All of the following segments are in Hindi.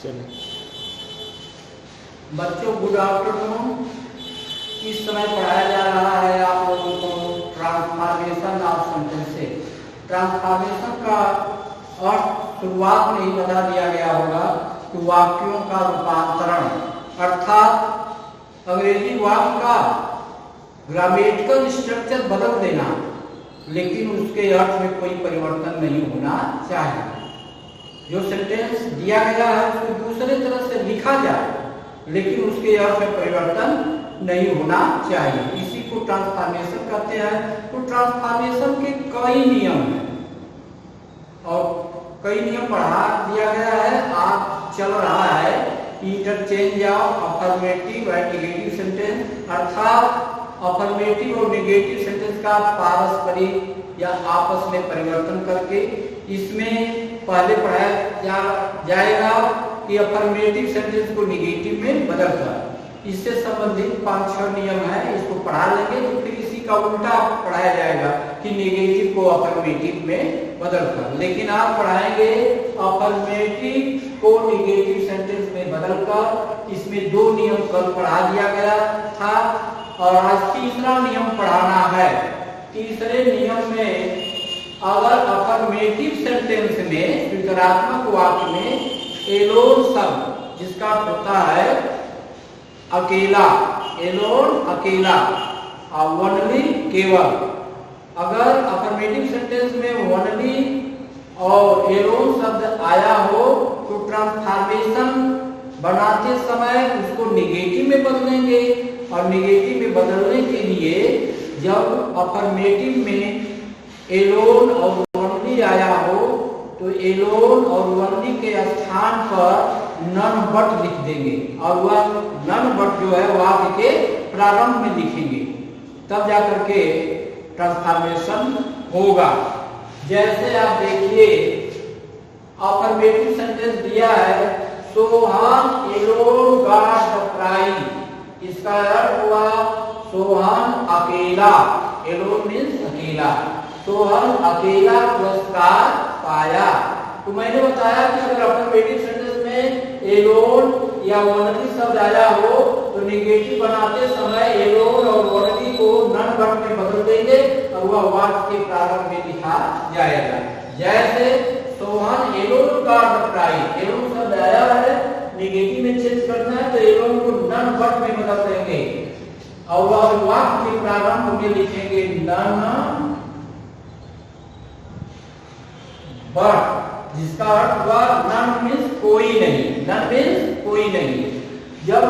चलिए बच्चों, गुड आफ्टरनून। इस समय पढ़ाया जा रहा है आप लोगों को ट्रांसफॉर्मेशन ऑफ सेंटेंसेस। ट्रांसफॉर्मेशन का अर्थ शुरुआत में ही बता दिया गया होगा कि वाक्यों का रूपांतरण, अर्थात अंग्रेजी वाक्य का ग्रामेटिकल स्ट्रक्चर बदल देना, लेकिन उसके अर्थ में कोई परिवर्तन नहीं होना चाहिए। जो सेंटेंस दिया गया है उसको दूसरे तरह से लिखा जाए, लेकिन उसके अर्थ में परिवर्तन नहीं होना चाहिए। इसी को ट्रांसफॉर्मेशन कहते हैं। तो ट्रांसफॉर्मेशन के कई नियम हैं और कई नियम पढ़ा दिया गया है। आज चल रहा है interchange of affirmative and negative sentence, अर्थात अफर्मेटिव और नेगेटिव सेंटेंस का पारस्परिक या आपस में परिवर्तन करके इसमें पहले पढ़ाया जाएगा कि अफर्मेटिव सेंटेंस को नेगेटिव में बदलकर, इससे संबंधित 5-6 नियम है, इसको पढ़ा लेंगे। तो फिर इसी का उल्टा इसका पढ़ाया जाएगा कि नेगेटिव को अफर्मेटिव में बदलकर। लेकिन आप पढ़ाएंगे अफर्मेटिव को नेगेटिव सेंटेंस में बदलकर। इसमें 2 नियम कल पढ़ा दिया गया था और आज तीसरा नियम पढ़ाना है। तीसरे नियम में अगर अफर्मेटिव सेंटेंस में स्वीकारात्मक वाक्य में एलोन शब्द जिसका होता है अकेला, एलोन अकेला, ओनली केवल, अगर अफर्मेटिव सेंटेंस में ओनली और एलोन शब्द आया हो तो ट्रांसफॉर्मेशन बनाते समय उसको नेगेटिव में बदलेंगे। और नेगेटिव में बदलने के लिए जब अफर्मेटिव में एलोन और ओनली आया हो तो एलोन और ओनली के स्थान पर नन बट लिख देंगे और वह नन बट जो है वाक्य के प्रारंभ में लिखेंगे, तब जाकर के ट्रांसफॉर्मेशन होगा। जैसे आप देखिए अफर्मेटिव सेंटेंस दिया है Sohan alone got the prize. इसका अर्थ हुआ सोहन अकेला, एलोन मीन्स अकेला, सोहन अकेला पुरस्कार पाया। तो मैंने बताया कि अगर अफर्मेटिव सेंटेंस में एलोन या ओनली शब्द आया हो तो नेगेटिव बनाते समय एलोन और ओनली को नन बट में बदल देंगे और वह वाक्य के प्रारंभ में लिखा जाएगा। जैसे Sohan alone got the prize, alone शब्द आया है, नेगेटिव में चेंज करना है तो एलोन को नन बट में बदल देंगे और वह वाक्य के प्रारंभ में लिखेंगे नन बट, जिसका अर्थ हुआ नन मीन्स कोई नहीं, नन मीन्स कोई नहीं। जब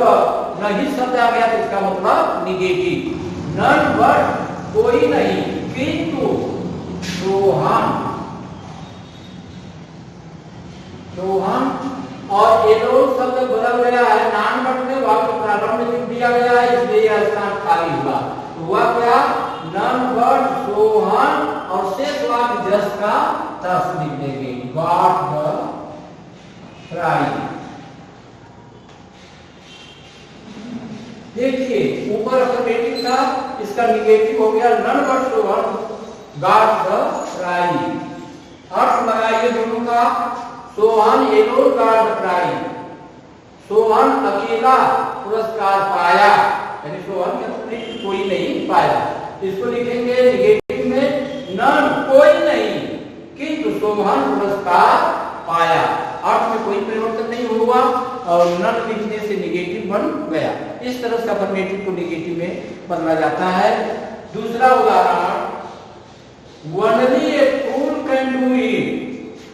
नहीं शब्द आ गया तो इसका मतलब नेगेटिव, नन बट कोई नहीं किंतु सोहन, सोहन और एलोन शब्द बदल गया है नॉन बट में, वाक्य प्रारंभ में लिख दिया गया है, इसलिए यह स्थान खाली हुआ। तो हुआ क्या, नन बट सोहन और शेष वाक्य जस का तस लिख देंगे, गॉट द प्राइज। देखिए ऊपर अफर्मेटिव था, इसका नेगेटिव हो गया none but Sohan got the prize. अर्थ लगाइए दोनों का, Sohan alone got the prize, Sohan अकेला पुरस्कार पाया, यानी सोहन के कोई नहीं पाया। इसको लिखेंगे नेगेटिव में नन कोई नहीं किंतु सोहन पुरस्कार पाया। अर्थ में कोई परिवर्तन नहीं हुआ और नन लिखने से नेगेटिव बन गया। इस तरह से अफर्मेटिव को नेगेटिव में बदला जाता है। दूसरा उदाहरण, only a fool can do it,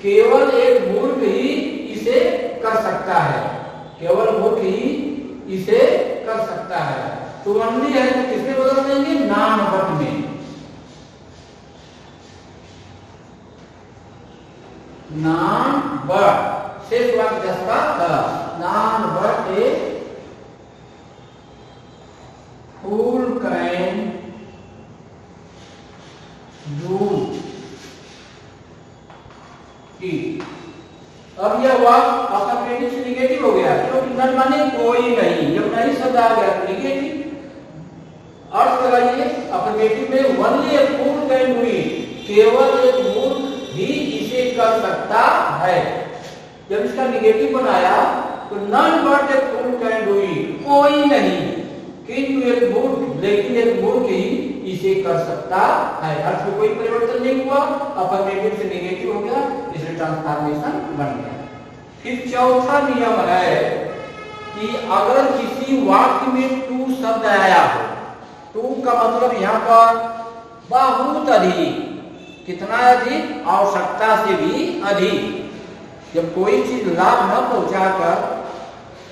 केवल एक मूर्ख ही इसे कर सकता है, केवल मूर्ख ही इसे कर सकता है। तो ओनली है तो किसमें बदल देंगे, नॉन बट में, नॉन बट शेष वाक्य जैसा था, none but a fool can do it. अब यह वाक्य अफर्मेटिव से नेगेटिव हो गया क्योंकि नन माने कोई नहीं, जब नहीं शब्द आ गया तो नेगेटिव। अर्थ लगाइए अफर्मेटिव में only a fool can do it, केवल एक मूर्ख ही इसे कर सकता है। जब इसका नेगेटिव बनाया तो none but a fool can do it, कोई नहीं किंतु एक मूर्ख, लेकिन एक मूर्ख ही इसे कर सकता है। अर्थ में कोई परिवर्तन नहीं हुआ, अफर्मेटिव से नेगेटिव हो गया, इसलिए ट्रांसफॉर्मेशन बन गया। फिर चौथा नियम है कि अगर किसी वाक्य में टू शब्द आया हो, टू का मतलब यहाँ पर बहुत अधिक, कितना अधिक, आवश्यकता से भी अधिक। जब कोई चीज लाभ न पहुंचाकर,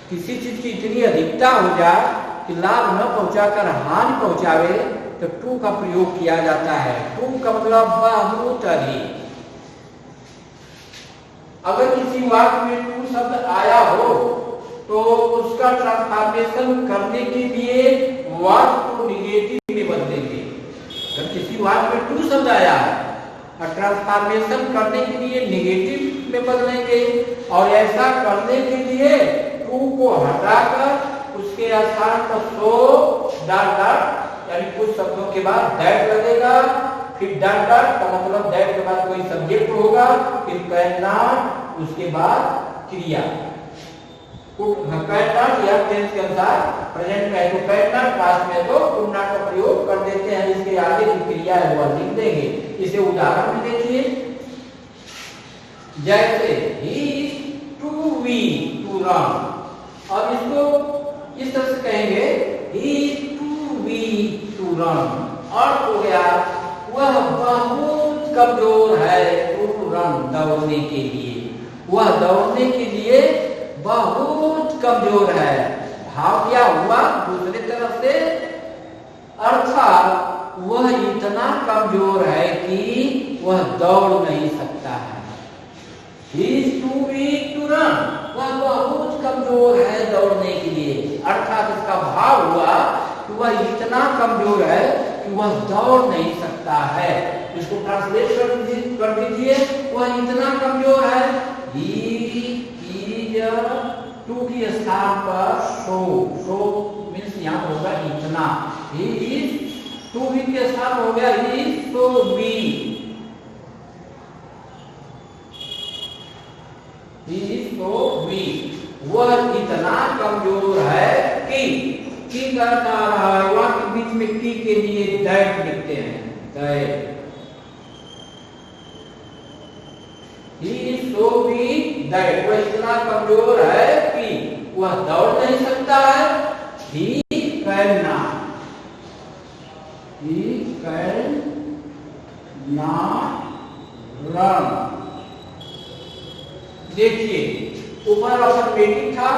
किसी चीज की इतनी अधिकता हो जाए कि लाभ न पहुंचाकर हानि पहुंचावे, तो टू का प्रयोग किया जाता है। टू का मतलब बहुत अधिक। अगर किसी वाक्य में टू शब्द आया हो तो उसका ट्रांसफॉर्मेशन करने के लिए वाक्य को निगेटिव में बदलेंगे। अगर किसी वाक्य में टू शब्द आया है और ट्रांसफॉर्मेशन करने के लिए निगेटिव में बदलेंगे, और ऐसा करने के लिए टू को हटाकर उसके स्थान पर सो डॉट डॉट, यानी कुछ शब्दों के बाद दैट लगेगा, फिर डॉट डॉट का मतलब दैट के बाद कोई सब्जेक्ट होगा, फिर कैन नॉट, उसके बाद क्रिया। कैन नॉट या टेंस के अनुसार प्रेजेंट में तो कैन नॉट, पास्ट में तो कुड नॉट का प्रयोग कर देते हैं। इसके आगे जो क्रिया है वो लिख देंगे। इसे उदाहरण में देखिए, जैसे he is to be to run. अब इसको इस तरह से कहेंगे, he is to be to run. अर्थ हो गया वह बहुत कमजोर है टू रन, दौड़ने के लिए। वह दौड़ने के लिए बहुत कमजोर है। भाव क्या हुआ दूसरे तरफ से, अर्थात वह इतना कमजोर है कि वह दौड़ नहीं सकता है। He is too weak to run. वह बहुत कमजोर है दौड़ने के लिए। अर्थात इसका भाव हुआ कि वह इतना कमजोर है कि वह दौड़ नहीं सकता है। इसको ट्रांसलेट कर दीजिए, वह इतना कमजोर है। He is टू की स्थान पर सो मीन्स यहाँ होगा इतना। He is टू वी के स्थान हो गया he is so weak। He is so weak। वह इतना कमजोर है कि करता रहा है, वहां के बीच में की के लिए दैट लिखते हैं, that. He is so weak that वह इतना कमजोर है कि वह दौड़ नहीं सकता है। He cannot run। देखिए ऊपर अफर्मेटिव था,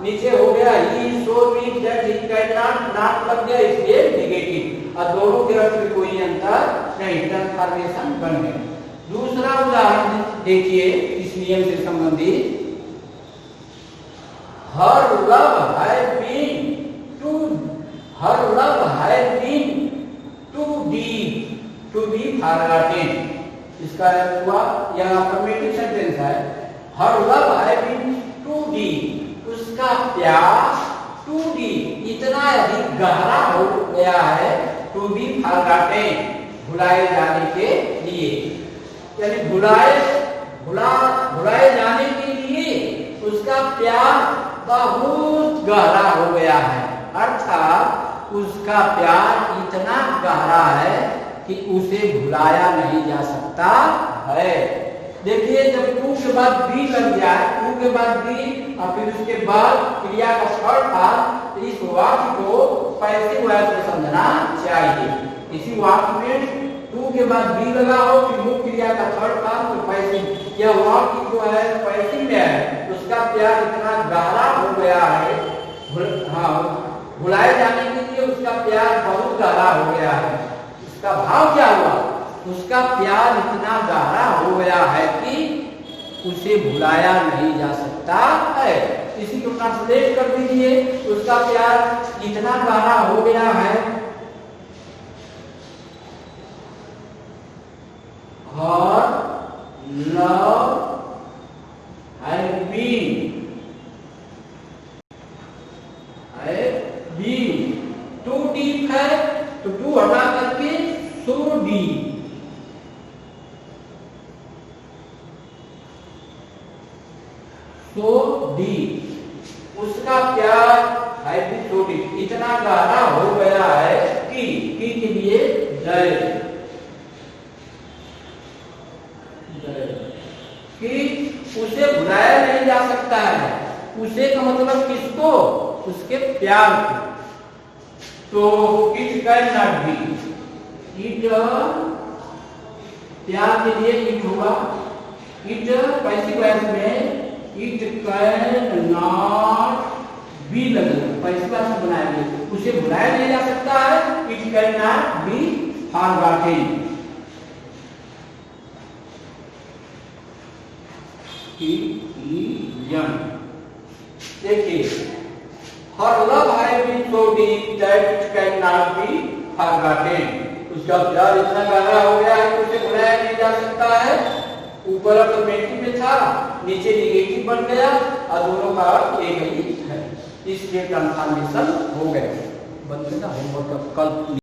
नीचे हो गया he is so weak that he cannot, not लग गया इसलिए नेगेटिव। और दोनों के अर्थ में कोई अंतर नहीं, ट्रांसफॉर्मेशन बन गया। दूसरा उदाहरण देखिए इस नियम से संबंधित, her love had been too deep to be forgotten। इसका हुआ यह अफर्मेटिव सेंटेंस है। her love had been too deep, उसका प्यार too deep, इतना अधिक गहरा हो गया है, to be forgotten, भुलाए जाने के लिए। यानी भुलाए जाने के लिए उसका प्यार बहुत गहरा हो गया है। अर्थात उसका प्यार इतना गहरा है कि उसे भुलाया नहीं जा सकता है। देखिए जब टू के बाद बी लग जाए, टू के बाद बी और फिर उसके बाद क्रिया का थर्ड पार्ट, इस वाक्य को पैसिव वॉइस में समझना चाहिए। इसी वाक्य में टू के बाद बी लगा हो फिर मुख्य क्रिया का थर्ड पार्ट तो पैसिव। यह वाक्य जो है पैसिव में है, उसका प्यार इतना गहरा हो गया है, भुलाए जाने के लिए उसका प्यार बहुत गहरा हो गया है। इसका भाव क्या हुआ, उसका प्यार इतना गहरा हो गया है कि उसे भुलाया नहीं जा सकता है। इसी को ट्रांसलेट कर दीजिए, उसका प्यार इतना गहरा हो गया है, her love had been too deep है तो टू हटा करके so deep, so deep उसका प्यार है भी छोटी, इतना गहरा हो गया है कि के लिए जय, कि उसे भुलाया नहीं जा सकता है। उसे का मतलब किसको? उसके प्यार को। तो it can not be, it प्यार के लिए इट होगा। इट पैसिव वॉइस में इट कैन नॉट बी लगेगा, पैसिव वॉइस बनाएंगे, उसे भुलाया नहीं जा सकता है। It can not be forgotten. देखिए, her love have been so deep that it can not be forgotten. उसका प्यार इतना गहरा हो गया है कि उसे भुलाया नहीं जा सकता है। ऊपर अफर्मेटिव में था, नीचे निगेटिव बन गया और दोनों का अर्थ एक ही है, इसलिए ट्रांसफॉर्मेशन हो गया। बंद होमवर्क कल